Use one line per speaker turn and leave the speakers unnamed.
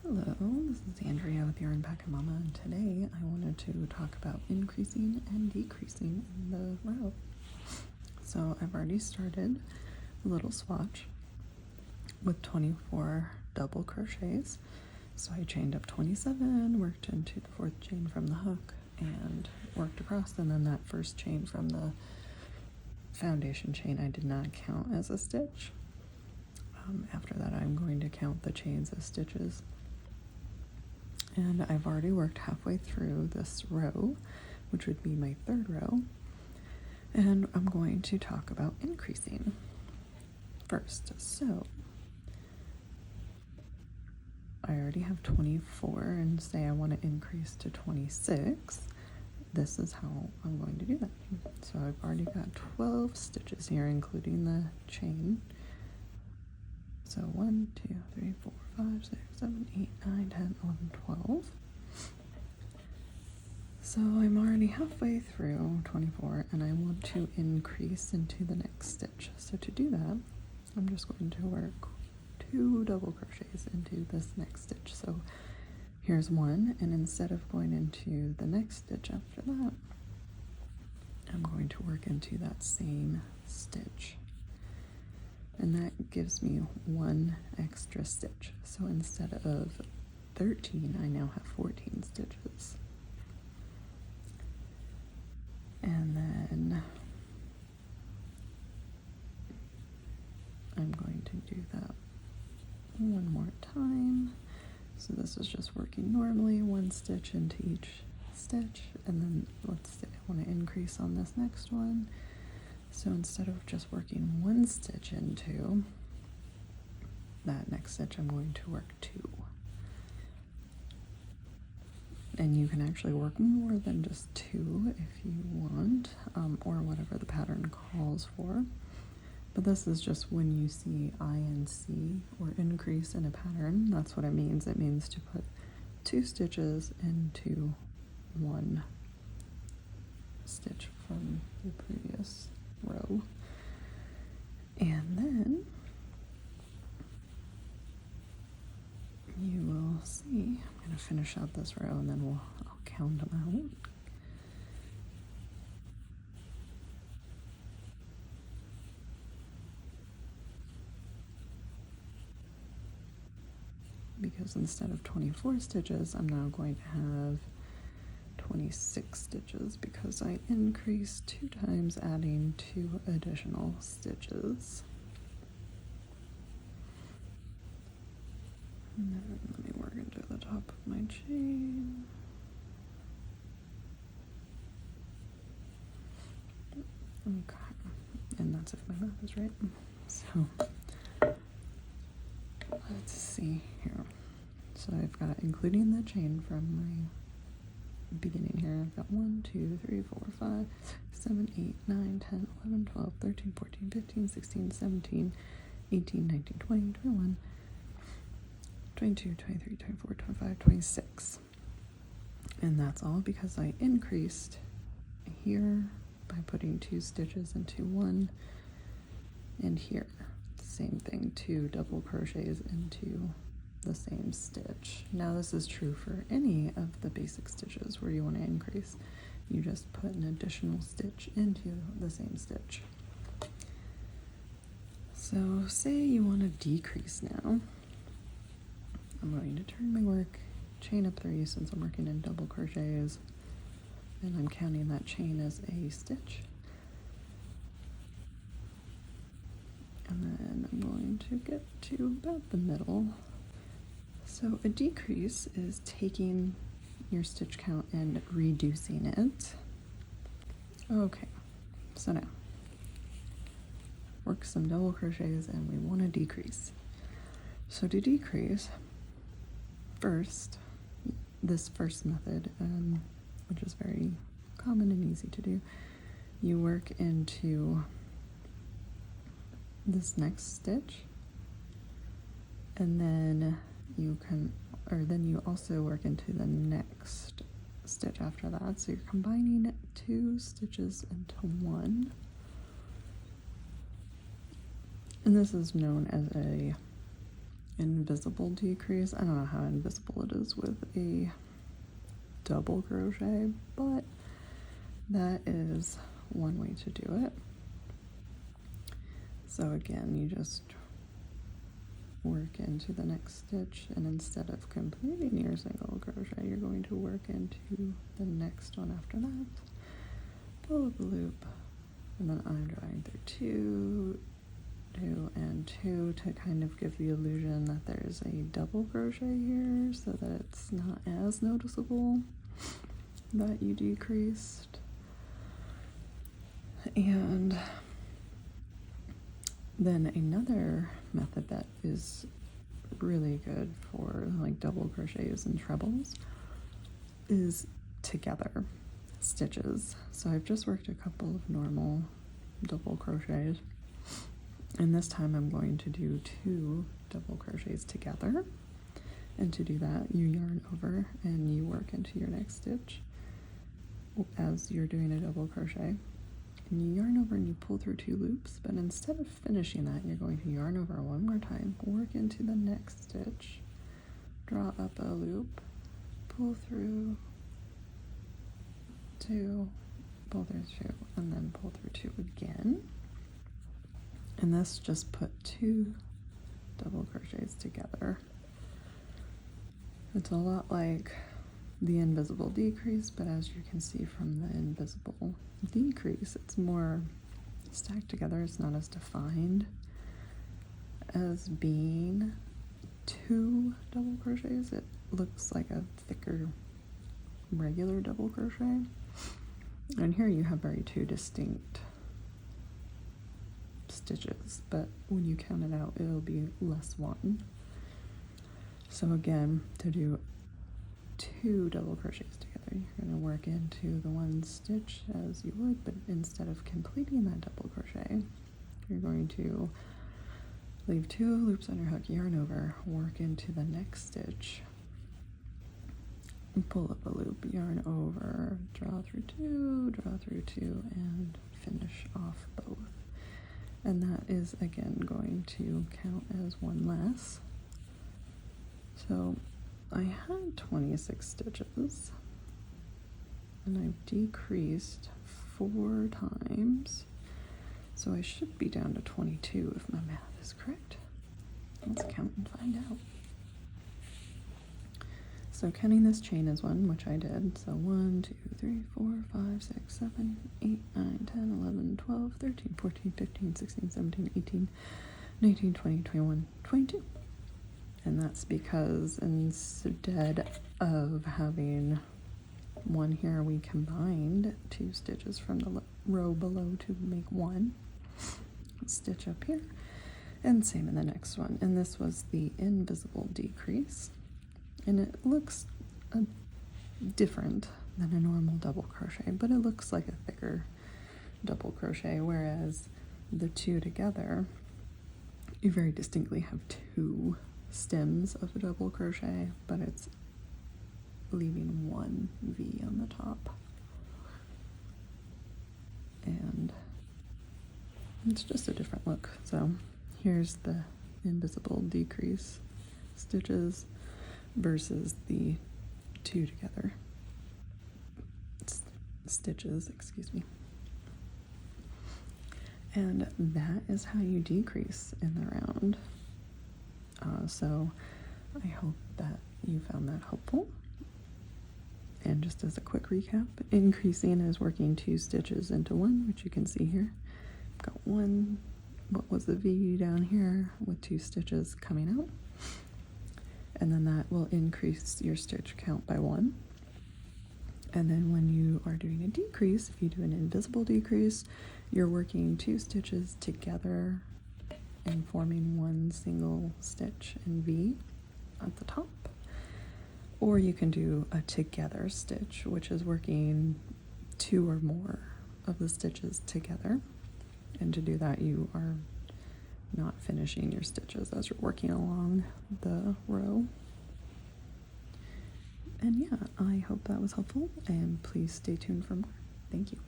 Hello, this is Andrea with Yarn Packet Mama, and today I wanted to talk about increasing and decreasing in the row. So I've already started a little swatch with 24 double crochets. So I chained up 27, worked into the fourth chain from the hook, and worked across, and then that first chain from the foundation chain I did not count as a stitch. After that I'm going to count the chains as stitches. And I've already worked halfway through this row, which would be my third row. And I'm going to talk about increasing first. So I already have 24, and say I want to increase to 26. This is how I'm going to do that. So I've already got 12 stitches here, including the chain. So 1, 2, 3, 4, 5, 6, 7, 8, 9, 10, 11, 12. So I'm already halfway through 24, and I want to increase into the next stitch. So to do that, I'm just going to work 2 double crochets into this next stitch. So here's one, and instead of going into the next stitch after that, I'm going to work into that same stitch. And that gives me 1 extra stitch. So instead of 13, I now have 14 stitches. And then I'm going to do that one more time. So this is just working normally, 1 stitch into each stitch, and then let's say I want to increase on this next one. So instead of just working 1 stitch into that next stitch, I'm going to work 2. And you can actually work more than just 2 if you want, or whatever the pattern calls for. But this is just when you see I and C or increase in a pattern, that's what it means. It means to put 2 stitches into 1 stitch from the previous row. And then you will see, I'm going to finish out this row and then I'll count them out. Because instead of 24 stitches, I'm now going to have 26 stitches because I increased 2 times, adding 2 additional stitches. And then let me work into the top of my chain. Okay, and that's if my math is right. So let's see here. So I've got, including the chain from my beginning here, I've got 1, 2, 3, 4, 5, 6, 7, 8, 9, 10, 11, 12, 13, 14, 15, 16, 17, 18, 19, 20, 21, 22, 23, 24, 25, 26. And that's all because I increased here by putting 2 stitches into 1, and here, same thing, 2 double crochets into the same stitch. Now this is true for any of the basic stitches where you want to increase. You just put an additional stitch into the same stitch. So say you want to decrease now. I'm going to turn my work, chain up 3 since I'm working in double crochets, and I'm counting that chain as a stitch. And then I'm going to get to about the middle. So a decrease is taking your stitch count and reducing it. Okay, so now work some double crochets and we want to decrease. So to decrease, first, this first method, which is very common and easy to do, you work into this next stitch, and then you also work into the next stitch after that. So you're combining 2 stitches into 1. And this is known as a invisible decrease. I don't know how invisible it is with a double crochet, but that is one way to do it. So again, you just work into the next stitch, and instead of completing your single crochet, you're going to work into the next one after that, pull up a loop, and then I'm drawing through 2, 2, and 2 to kind of give the illusion that there's a double crochet here so that it's not as noticeable that you decreased. And then another method that is really good for like double crochets and trebles is together stitches. So I've just worked a couple of normal double crochets, and this time I'm going to do 2 double crochets together. And to do that, you yarn over and you work into your next stitch as you're doing a double crochet. And you yarn over and you pull through 2 loops, but instead of finishing that, you're going to yarn over one more time, work into the next stitch, draw up a loop, pull through 2, pull through 2, and then pull through 2 again. And this just put 2 double crochets together. It's a lot like the invisible decrease, but as you can see from the invisible decrease, it's more stacked together. It's not as defined as being 2 double crochets. It looks like a thicker regular double crochet. And here you have 2 distinct stitches, but when you count it out, it'll be less 1. So again, to do 2 double crochets together, you're going to work into the 1 stitch as you would, but instead of completing that double crochet, you're going to leave 2 loops on your hook, yarn over, work into the next stitch, and pull up a loop, yarn over, draw through 2, draw through 2, and finish off both. And that is again going to count as 1 less. So I had 26 stitches, and I've decreased 4 times, so I should be down to 22 if my math is correct. Let's count and find out. So counting this chain as 1, which I did, so 1, 2, 3, 4, 5, 6, 7, 8, 9, 10, 11, 12, 13, 14, 15, 16, 17, 18, 19, 20, 21, 22. And that's because instead of having 1 here, we combined 2 stitches from the row below to make 1 stitch up here, and same in the next one. And this was the invisible decrease, and it looks different than a normal double crochet, but it looks like a thicker double crochet, whereas the 2 together, you very distinctly have 2 stems of a double crochet, but it's leaving 1 V on the top. And it's just a different look. So here's the invisible decrease stitches versus the 2 together stitches, excuse me. And that is how you decrease in the round. So I hope that you found that helpful. And just as a quick recap, increasing is working 2 stitches into 1, which you can see here. I've got 1, what was the V down here, with 2 stitches coming out. And then that will increase your stitch count by 1. And then when you are doing a decrease, if you do an invisible decrease, you're working 2 stitches together and forming 1 single stitch in V at the top. Or you can do a together stitch, which is working 2 or more of the stitches together. And to do that, you are not finishing your stitches as you're working along the row. And yeah, I hope that was helpful, and please stay tuned for more. Thank you.